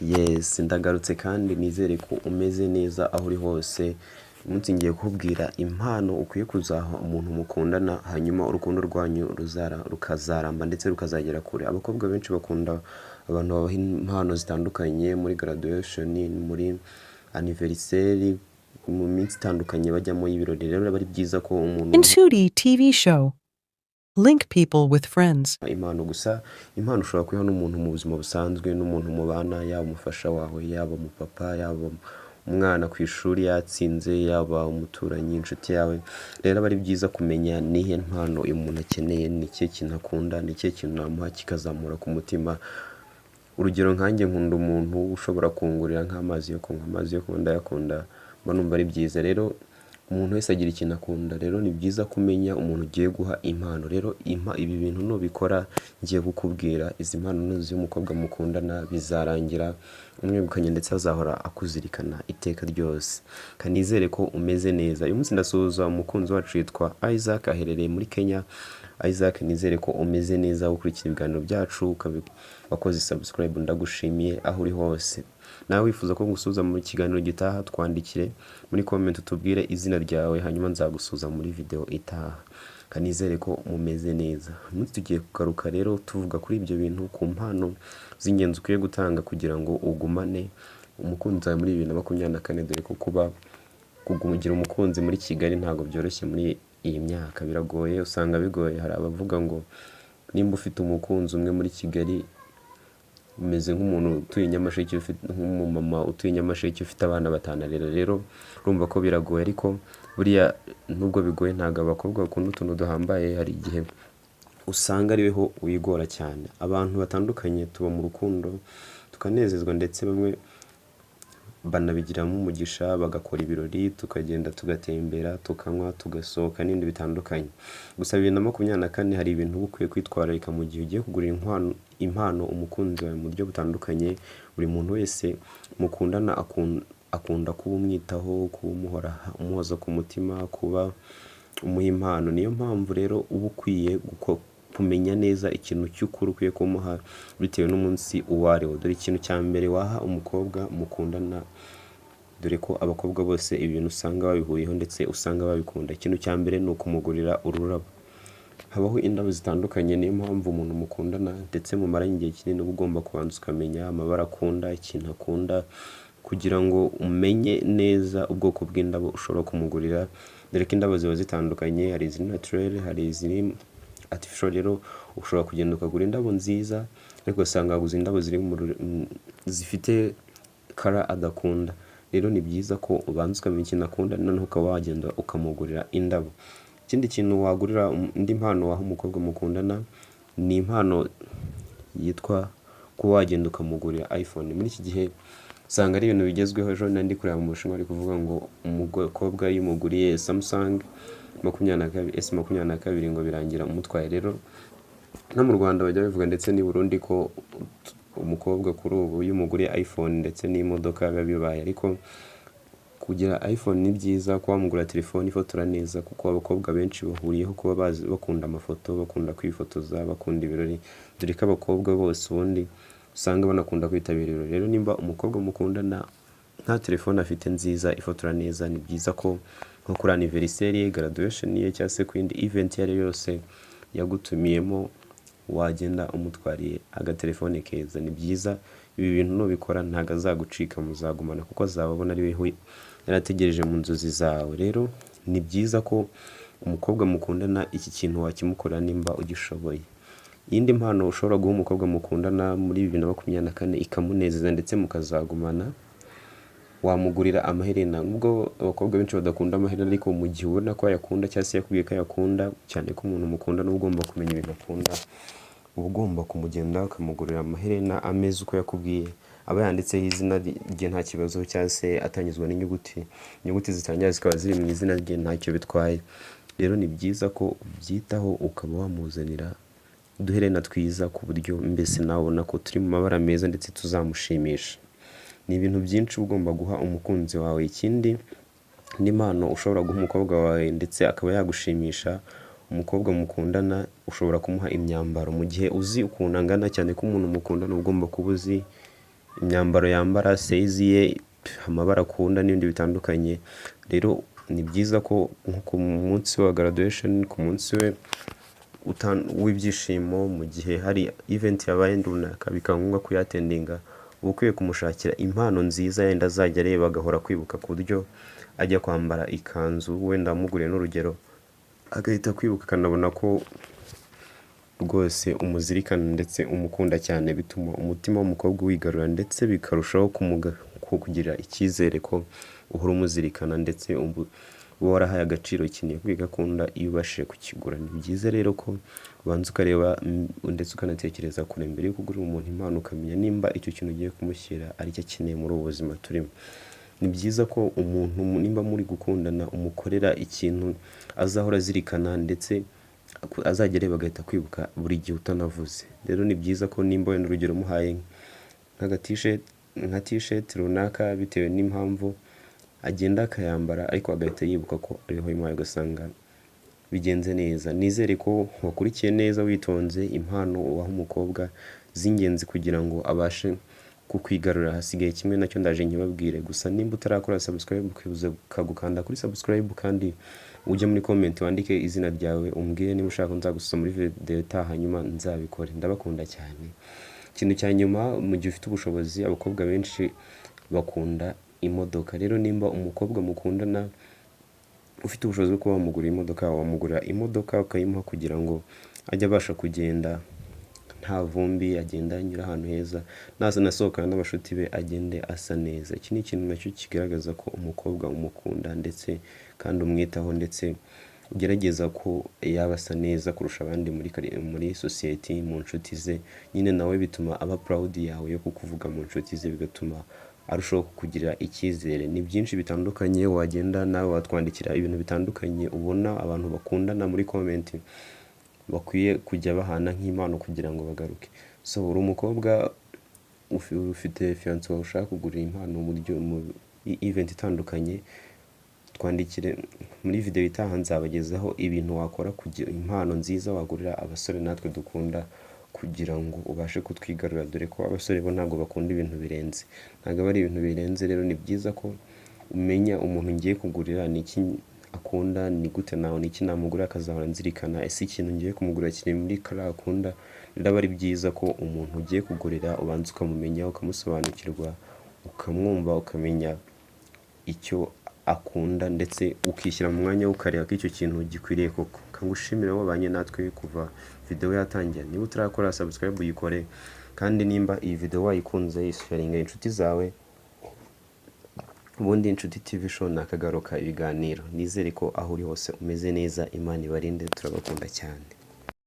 Yes, ndagarutse kandi nizere ko umeze neza aho uri hose. Umunsi ngiye kukubwira impano ukwiye kuzaha umuntu mukundana, hanyuma urukundo rwanyu rukazaramba ndetse rukazagera kure. Abakobwa benshi bakunda abantu babaha impano zitandukanye muri graduation, muri anniversaire, mu minsi itandukanye bajyamo y'ibirori. Rero biba ari byiza ko umuntu Inturi TV show. Link people with friends. impano gusa. Impano ushobora kuyiha n'umuntu mu buzima busanzwe, n'umuntu mubana, yaba umufasha wawe, yaba umupapa, yaba umwana ku ishuri yatsinze, yaba umuturanyi, inshuti yawe. Rero aba ari byiza kumenya nihe mpano uyu muntu akeneye, ni ikihe kintu akunda, ni ikihe kintu namuha kikazamura ku mutima. Urugero nkanjye nkunda umuntu ushobora kungurira nk'amazi yo kunywa. Amazi yo kunywa ndayakunda, mba numva ari byiza. Rero umuntu wese agira ikintu akunda, rero ni byiza kumenya umuntu ugiye guha impano. Rero ibi bintu nubikora ngiye kukubwira, izi mpano z'umukobwa mukundana bizarangira umwegukanye ndetse azahora akuzirikana iteka ryose. Kanizere ko umeze neza. Uyu munsi ndasuhuza umukunzi wacu yitwa Isaac, aherereye muri Kenya. Isaac, nizere ko umeze neza ukurikira ibiganiro byacu, wakoze subscribe, ndagushimiye aho uri hose. Nawe wifuza ko ngusubiza mu kiganiro gitaha, twandikire muri comment utubwire izina ryawe, hanyuma nzagusubiza muri video itaha. Kanizere ko mumeze neza. Umunsi tugiye kugaruka rero tuvuga kuri ibyo bintu, ku mpano z'ingenzi ukwiye gutanga kugira ngo ugumane umukunzi wawe muri 2024, dore ko kugira umukunzi muri Kigali ntago byoroshye muri iyi myaka, biragoye, usanga bigoye. Hari abavuga ngo nimba ufite umukunzi umwe muri Kigali umeze nk'umuntu utuye Nyamasheke, ufite nk'umumama utuye Nyamasheke ufite abana batanu. Rero urumva ko biragoye, ariko buriya nubwo bigoye ntago abakobwa bakunda utuntu duhambaye. Hari igihe usanga ariho wigora cyane. Abantu batandukanye tuba mu rukundo tukanezezwa, ndetse bamwe banabigiramo umugisha bagakora ibirori, tukagenda tugatembera, tukanywa, tugasohoka n'ibindi bitandukanye. Gusa 2024 hari ibintu ukwiye kwitwararika mu gihe ugiye kugurira impano umukunzi wawe mu buryo butandukanye. Buri muntu wese mukundana akunda kuba umwitaho, kuba umuhoza ku mutima, kuba umuha impano. Niyo mpamvu rero uba ukwiye kumenya neza ikintu cy'ukuri ukwiye kumuha bitewe n'umunsi uwariwo. Dore ikintu cya mbere waha umukobwa mukundana, dore ko abakobwa bose ibintu usanga babihuriyeho ndetse usanga babikunda. Ikintu cya mbere ni ukumugurira ururabo. Habaho indabo zitandukanye, niyo mpamvu umuntu mukundana ndetse mumaranye igihe kinini uba ugomba kubanza ukamenya amabara akunda, ikintu akunda, kugira ngo umenye neza ubwoko bw'indabo ushobora kumugurira. Dore ko indabo ziba zitandukanye, hari iziri naturel, hari iziri artificial. Rero ushobora kugenda ukagura indabo nziza, ariko usanga aguze indabo zifite color adakunda. Rero ni byiza ko ubanza ukamenya ikintu akunda, noneho ukaba wagenda ukamugurira indabo. Ikindi kintu wagurira indi mpano waha umukobwa mukundana ni impano yitwa ko wagenda ukamugurira iPhone. Muri iki gihe usanga ari ibintu bigezweho. Ejo nandi kureba mu Bushinwa ari kuvuga ngo umukobwa yimuguriye Samsung S22 ngo birangira umutwaye. Rero no mu Rwanda bajya bivuga ndetse ni Burundi ko umukobwa kuri ubu yimuguriye iPhone ndetse n'imodoka biba bibaye. Ariko kugira iPhone ni byiza, ko wamugura telefone ifotora neza, kuko abakobwa benshi bahuriyeho kuba bakunda amafoto, bakunda kwifotoza, bakunda ibirori. Dore ko abakobwa bose ubundi usanga banakunda kwitabira ibirori. Rero nimba umukobwa mukundana nta telefone afite nziza ifotora neza, ni byiza ko nko kuri anniversaire, graduation ye, cyangwa se ku yindi event yari yose yagutumiyemo, wagenda umutwariye agatelefone keza. Ni byiza ibi bintu nubikora ntago azagucika, muzagumana, kuko azababona ari we yarategereje mu nzozi zawe. Rero ni byiza ko umukobwa mukundana iki kintu wakimukorera nimba ugishoboye. Iyindi mpano ushobora guha umukobwa mukundana muri 2024 ikamunezeza ndetse mukazagumana, wamugurira amaherena. Nubwo abakobwa benshi badakunda amaherena, ariko mu gihe ubona ko ayakunda cyangwa se yakubwiye ko ayakunda, cyane ko umuntu mukunda n'uba ugomba kumenya ibintu akunda, uba ugomba kumugenda ukamugurira amaherena ameze uko yakubwiye, aba yanditseho izina rye nta kibazo, cyangwa se atanyuzwa inyuguti zitangira zikaba ziri mu izina rye, ntacyo bitwaye. Rero ni byiza ko ubyitaho, ukaba wamuzanira uduherena twiza, ku buryo mbese nawe ubona ko turi mu mabara meza ndetse tuzamushimisha. Ni ibintu byinshi ugomba guha umukunzi wawe. Ikindi ni impano ushobora guha umukobwa wawe ndetse akaba yagushimisha. Umukobwa mukundana ushobora kumuha imyambaro mu gihe uzi ukuntu angana, cyane ko umuntu mukundana ugomba kuba uzi imyambaro yambara, size ye, amabara akunda n'ibindi bitandukanye. Rero ni byiza ko nko ku munsi wa graduation, ku munsi we w'ibyishimo, mu gihe hari event yabaye runaka bikaba ngombwa kuyatendinga, uba ukwiye kumushakira impano nziza yenda azajya areba agahora kwibuka, ku buryo ajya kwambara ikanzu wenda wamuguriye n'urugero, agahita kwibuka akanabona ko rwose umuzirikana ndetse umukunda cyane, bituma umutima w'umukobwa wigarura ndetse bikarushaho kugira icyizere ko uhora umuzirikana ndetse uba warahaye agaciro ikintu kwigakunda iyo ubashije kukigura. Ni byiza rero ko ubanza ukareba ndetse ukanatekereza kure mbere yo kugurira umuntu impano, ukamenya nimba icyo kintu ugiye kumushyira ari cyo akeneye muri ubu buzima turimo. Ni byiza ko umuntu nimba muri gukundana umukorera ikintu azahora azirikana ndetse azajya areba agahita kwibuka buri gihe utanavuze. Rero ni byiza ko nimba wenda urugero umuhaye nka t-shirt runaka bitewe n'impamvu, agenda akayambara ariko agahita yibuka ko ariho imuhaye, ugasanga bigenze neza. Nizere ko wakurikiye neza witonze impano uwaha umukobwa z'ingenzi kugira ngo abashe kukwigarura. Hasigaye kimwe nacyo ndaje nkibabwire, gusa nimba utarakora subscribe ukibuze ukagukanda kuri subscribe, kandi ujye muri comment wandike izina ryawe, umbwire niba ushaka nzagusubiza muri video itaha, hanyuma nzabikore. Ndabakunda cyane. Ikintu cya nyuma, mu gihe ufite ubushobozi, abakobwa benshi bakunda imodoka. Rero nimba umukobwa mukundana ufite ubushobozi bwo kuba wamugurira imodoka, wamugurira imodoka ukayimuha kugira ngo ajye abasha kugenda nta vumbi, agenda anyura ahantu heza, naza nasohokana n'abashuti be agende asa neza. Iki ni ikintu nacyo kigaragaza ko umukobwa umukunda ndetse kandi umwitaho, ndetse ugerageza ko yaba asa neza kurusha abandi muri society, mu nshuti ze. Nyine nawe bituma aba proud yawe yo kukuvuga mu nshuti ze, bigatuma arushaho kukugirira icyizere. Ni byinshi bitandukanye wagenda nawe watwandikira ibintu bitandukanye ubona abantu bakundana muri comment bakwiye kujya bahana nk'impano kugira ngo bagaruke. So uri umukobwa ufite fiance wawe ushaka kugurira impano mu event itandukanye, twandikire muri video itaha, nzabagezaho ibintu wakora kugira impano nziza wagurira abasore natwe dukunda, kugira ngo ubashe kutwigarura, dore ko abasore bo ntabwo bakunda ibintu birenze, ntabwo ari ibintu birenze. Rero ni byiza ko umenya umuntu ngiye kugurira ni iki akunda, ni gute nawe ni iki namugurira akazahora nzirikana, ese ikintu ngiye kumugurira kiri muri kara akunda. Rero ari byiza ko umuntu ugiye kugurira ubanza ukamumenya, ukamusobanukirwa, ukamwumva, ukamenya icyo akunda, ndetse ukishyira mu mwanya ukareba ko icyo kintu gikwiriye koko. Kangushimira wabanye natwe kuva video yatangira. Niba utarakora subscribe uyikore, kandi nimba iyi video wayikunze isharinga inshuti zawe. Ubundi Inshuti TV show nakagaruka ibiganiro. Nizere ko aho uri hose umeze neza. Imana ibarinde, turabakunda cyane.